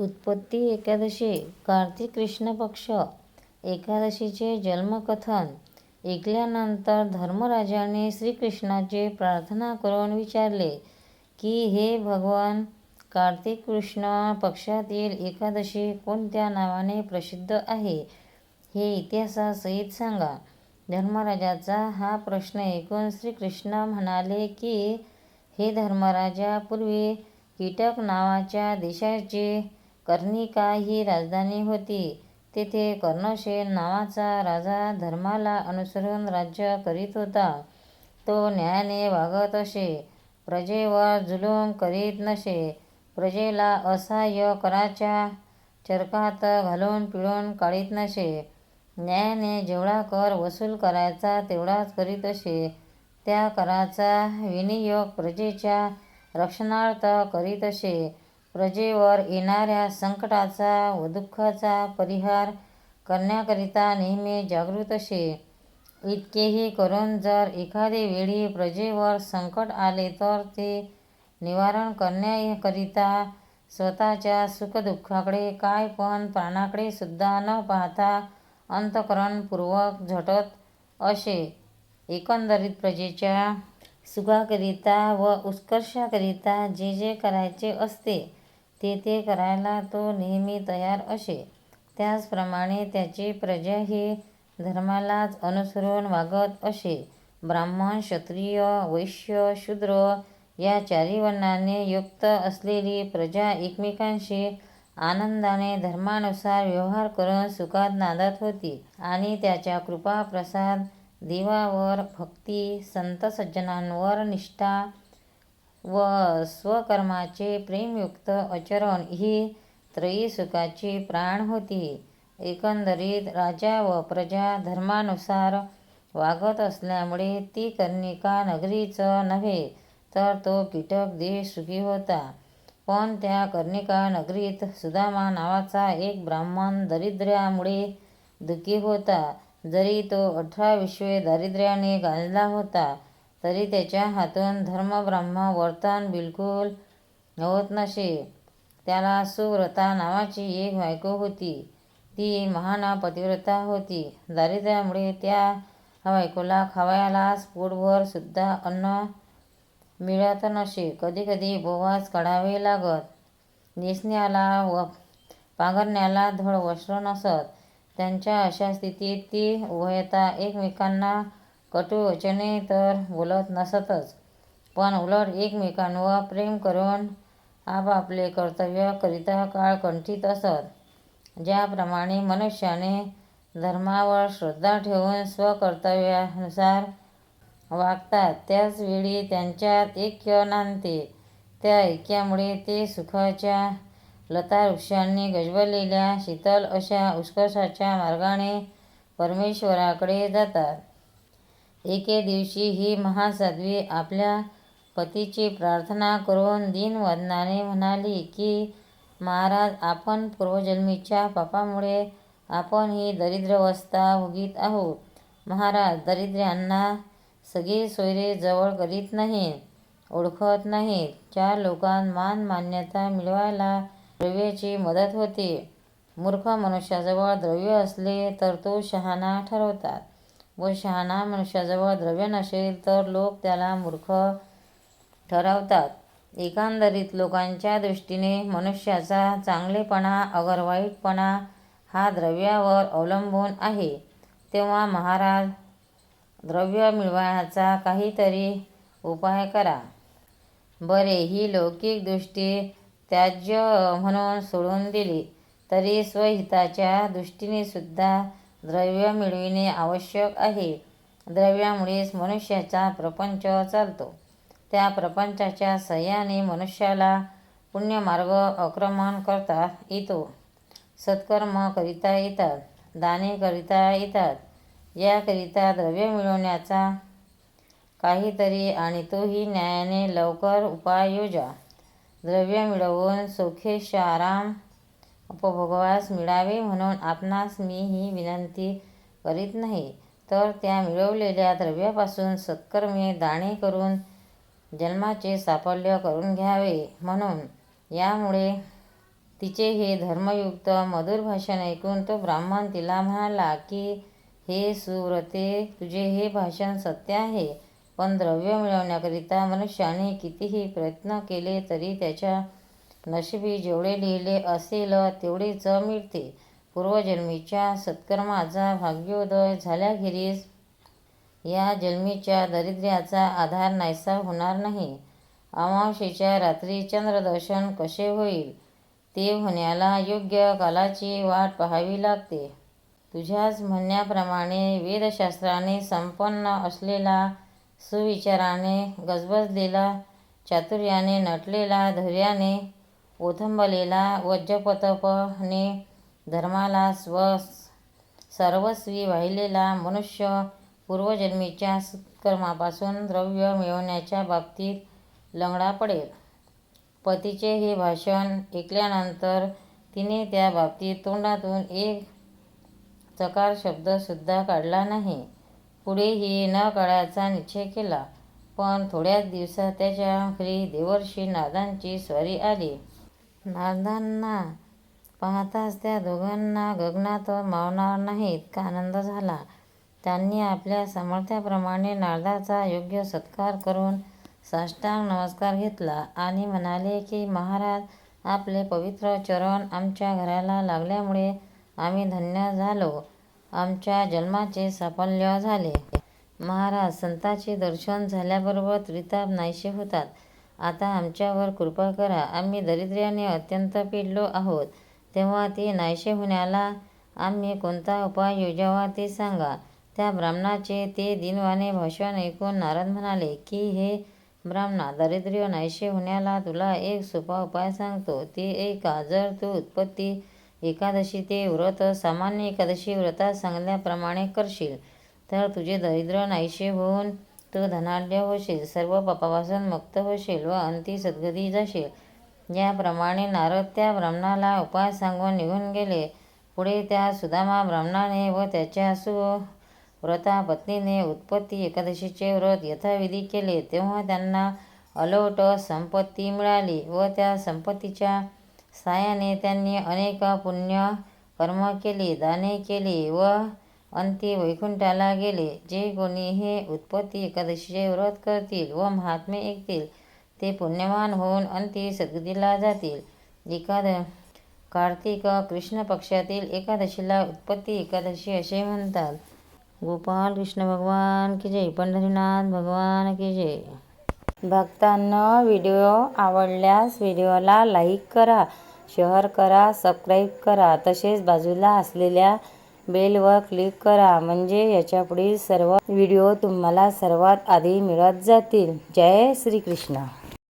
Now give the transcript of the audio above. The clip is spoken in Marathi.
उत्पत्ती एकादशी कार्तिक कृष्ण पक्ष एकादशीचे जन्मकथन ऐकल्यानंतर धर्मराजाने श्रीकृष्णाची प्रार्थना करून विचारले की हे भगवान, कार्तिक कृष्ण पक्षातील एकादशी कोणत्या नावाने प्रसिद्ध आहे हे इतिहासासहित सांगा. धर्मराजाचा हा प्रश्न ऐकून श्रीकृष्ण म्हणाले की हे धर्मराजा, पूर्वी कीटक नावाच्या देशाची कर्णिका ही राजधानी होती. तेथे कर्णसेन नावाचा राजा धर्माला अनुसरून राज्य करीत होता. तो न्यायाने वागत असे, प्रजेवर जुलूम करीत नसे, प्रजेला असहाय्य कराच्या चरकात घालून पिळून काढीत नसे, न्यायाने जेवढा कर वसूल करायचा तेवढाच करीत असे, त्या कराचा विनियोग प्रजेच्या रक्षणार्थ करीत असे, प्रजेवर येणाऱ्या संकटाचा व दुःखाचा परिहार करण्याकरिता नेहमी जागृत असे. इतकेही करून जर एखादे वेळी प्रजेवर संकट आले तर ते निवारण करण्याकरिता स्वतःच्या सुखदुःखाकडे काय पण प्राणाकडे सुद्धा न पाहता अंतःकरणपूर्वक झटत असे. एकंदरीत प्रजेच्या सुखाकरिता व उत्कर्षाकरिता जे जे करायचे असते ते ते करायला तो नेहमी तयार असे. त्याचप्रमाणे त्याची प्रजाही धर्मालाच अनुसरून वागत असे. ब्राह्मण, क्षत्रिय, वैश्य, शूद्र या चारी वर्णांनी युक्त असलेली प्रजा एकमेकांशी आनंदाने धर्मानुसार व्यवहार करून सुखात नांदत होती. आणि त्याच्या कृपा प्रसाद, देवावर भक्ती, संत सज्जनांवर निष्ठा व स्वकर्माचे प्रेमयुक्त आचरण ही त्रयी सुखाची प्राण होती. एकंदरीत राजा व प्रजा धर्मानुसार वागत असल्यामुळे ती कर्णिका नगरीच नव्हे तर तो कीटक देश सुखी होता. पण त्या कर्णिका नगरीत सुदामा नावाचा एक ब्राह्मण दारिद्र्यामुळे दुःखी होता. जरी तो 18 विश्वे दारिद्र्याने गांजला होता तरी त्याच्या हातून धर्मब्राह्म वर्तन बिलकुल होत नसे. त्याला सुव्रता नावाची एक बायको होती. ती महान पतिव्रता होती. दारिद्र्यामुळे त्या बायकोला खावयालाच पोटभर सुद्धा अन्न मिळत नसे. कधी कधी बोवाच काढावे लागत. नेसण्याला व पांघरण्याला धड वस्त्र नसत. त्यांच्या अशा स्थितीत ती उभयता एकमेकांना कटू वचने तर बोलत नसतच, पण उलट एकमेकांवर प्रेम करून आपापले कर्तव्य करिता काळ कंठीत असत. ज्याप्रमाणे मनुष्याने धर्मावर श्रद्धा ठेवून स्वकर्तव्यानुसार वागतात त्याच वेळी त्यांच्यात ऐक्य नांदते. त्या ऐक्यामुळे ते सुखाच्या लतावृक्षांनी गजबजलेल्या शीतल अशा उत्कर्षाच्या मार्गाने परमेश्वराकडे जातात. एके दिवशी ही महासाध्वी आपल्या पतीची प्रार्थना करून दीनवदनाने म्हणाली की महाराज, आपण पूर्वजन्मीच्या पापामुळे आपण ही दरिद्रावस्था भोगीत आहोत. महाराज, दरिद्र्यांना सगळे सोयरे जवळ करीत नाहीत, ओळखत नाहीत. चार लोकांत मान मान्यता मिळवायला द्रव्याची मदत होते. मूर्ख मनुष्याजवळ द्रव्य असले तर तो शहाणा ठरवतात व शहाणा मनुष्याजवळ द्रव्य नसेल तर लोक त्याला मूर्ख ठरवतात. एकंदरीत लोकांच्या दृष्टीने मनुष्याचा चांगलेपणा अगर वाईटपणा हा द्रव्यावर अवलंबून आहे. तेव्हा महाराज, द्रव्य मिळवण्याचा काहीतरी उपाय करा. बरे, ही लौकिक दृष्टी त्याज्य म्हणून सोडून दिली तरी स्वहिताच्या दृष्टीने सुद्धा द्रव्य मिळविणे आवश्यक आहे. द्रव्यामुळेच मनुष्याचा प्रपंच चालतो. त्या प्रपंचाच्या साहाय्याने मनुष्याला पुण्यमार्ग अक्रमण करता येतो, सत्कर्म करिता येतात, दाने करिता येतात. याकरिता द्रव्य मिळवण्याचा काहीतरी आणि तोही न्यायाने लवकर उपाय योजा. द्रव्य मिळवून सौख्येश आराम उपभोगावयास मिळावे म्हणून आपणास मी ही विनंती करीत नाही, तर त्या मिळवलेल्या द्रव्यापासून सत्कर्मे, दाने करून जन्माचे साफल्य करून घ्यावे म्हणून. यामुळे तिचे हे धर्मयुक्त मधुर भाषण ऐकून तो ब्राह्मण तिला म्हणाला की हे सुव्रते, तुझे हे भाषण सत्य आहे, पण द्रव्य मिळवण्याकरिता मनुष्याने कितीही प्रयत्न केले तरी त्याच्या नशिबी जेवढे लिहिले असेल तेवढेच मिळते. पूर्वजन्मीच्या सत्कर्माचा भाग्योदय झाल्याखेरीज या जन्मीच्या दारिद्र्याचा आधार नाहीसा होणार नाही. अमावास्येच्या रात्री चंद्रदर्शन कसे होईल ते होण्याला योग्य कालाची वाट पाहावी लागते. तुझ्याच म्हणण्याप्रमाणे वेदशास्त्राने संपन्न असलेला, सुविचाराने गजबजलेला, चातुर्याने नटलेला, धैर्याने ओथंबलेला व जपतपाने धर्माला सर्वस्वी वाहिलेला मनुष्य पूर्वजन्मीच्या सत्कर्मापासून द्रव्य मिळवण्याच्या बाबतीत लंगडा पडेल. पतीचे हे भाषण ऐकल्यानंतर तिने त्या बाबतीत तोंडातून एक चकार शब्दसुद्धा काढला नाही. पुढेही न काढायचा निश्चय केला. पण थोड्याच दिवसात त्याच्या घरी देवर्षी नारदांची स्वारी आली. नारदांना पाहताच त्या दोघांना गगनात मावणार नाही इतका आनंद झाला. त्यांनी आपल्या सामर्थ्याप्रमाणे नारदाचा योग्य सत्कार करून साष्टांग नमस्कार घेतला आणि म्हणाले की महाराज, आपले पवित्र चरण आमच्या घराला लागल्यामुळे आम्ही धन्य झालो. आमच्या जन्माचे साफल्य झाले. महाराज, संतांचे दर्शन झाल्याबरोबर त्रिताप नाहीसे होतात. आता आमच्यावर कृपा करा. आम्ही दारिद्र्याने अत्यंत पीडलो आहोत, तेव्हा ते नाहीसे होण्याला आम्ही कोणता उपाय योजावा ते सांगा. त्या ब्राह्मणाचे ते दीनवाणे भाषण ऐकून नारद म्हणाले की हे ब्राह्मणा, दारिद्र्य नाहीसे होण्याला तुला एक सोपा उपाय सांगतो, ते ऐका. जर तू उत्पत्ती एकादशी ते व्रत सामान्य एकादशी व्रतात सांगितल्याप्रमाणे करशील तर तुझे दारिद्र्य नाहीसे होऊन तू धनाढ्य होशील, सर्व पापापासून मुक्त होशील व अंती सद्गती जाशील. याप्रमाणे नारद त्या ब्राह्मणाला उपाय सांगून निघून गेले. पुढे त्या सुदामा ब्राह्मणाने व त्याच्या सुव्रता पत्नीने उत्पत्ती एकादशीचे व्रत यथाविधी केले, तेव्हा त्यांना अलोट संपत्ती मिळाली व त्या संपत्तीच्या साहाय्याने त्यांनी अनेक पुण्य कर्म केली, दाने केली व अंती वैकुंठाला गेले. जे कोणी हे उत्पत्ती एकादशीचे व्रत करतील व महात्म्य ऐकतील ते पुण्यवान होऊन अंती सद्गतीला जातील. कार्तिक कृष्ण पक्षातील एकादशीला उत्पत्ती एकादशी असे म्हणतात. गोपाल कृष्ण भगवान की जय. पंढरीनाथ भगवान की जय. भक्तांनो, व्हिडिओ आवडल्यास व्हिडिओला लाईक करा, शेअर करा, सबस्क्राईब करा. तसेच बाजूला असलेल्या बेलवर क्लिक करा, म्हणजे याच्यापुढील सर्व व्हिडिओ तुम्हाला सर्वात आधी मिळत जातील. जय श्री कृष्ण.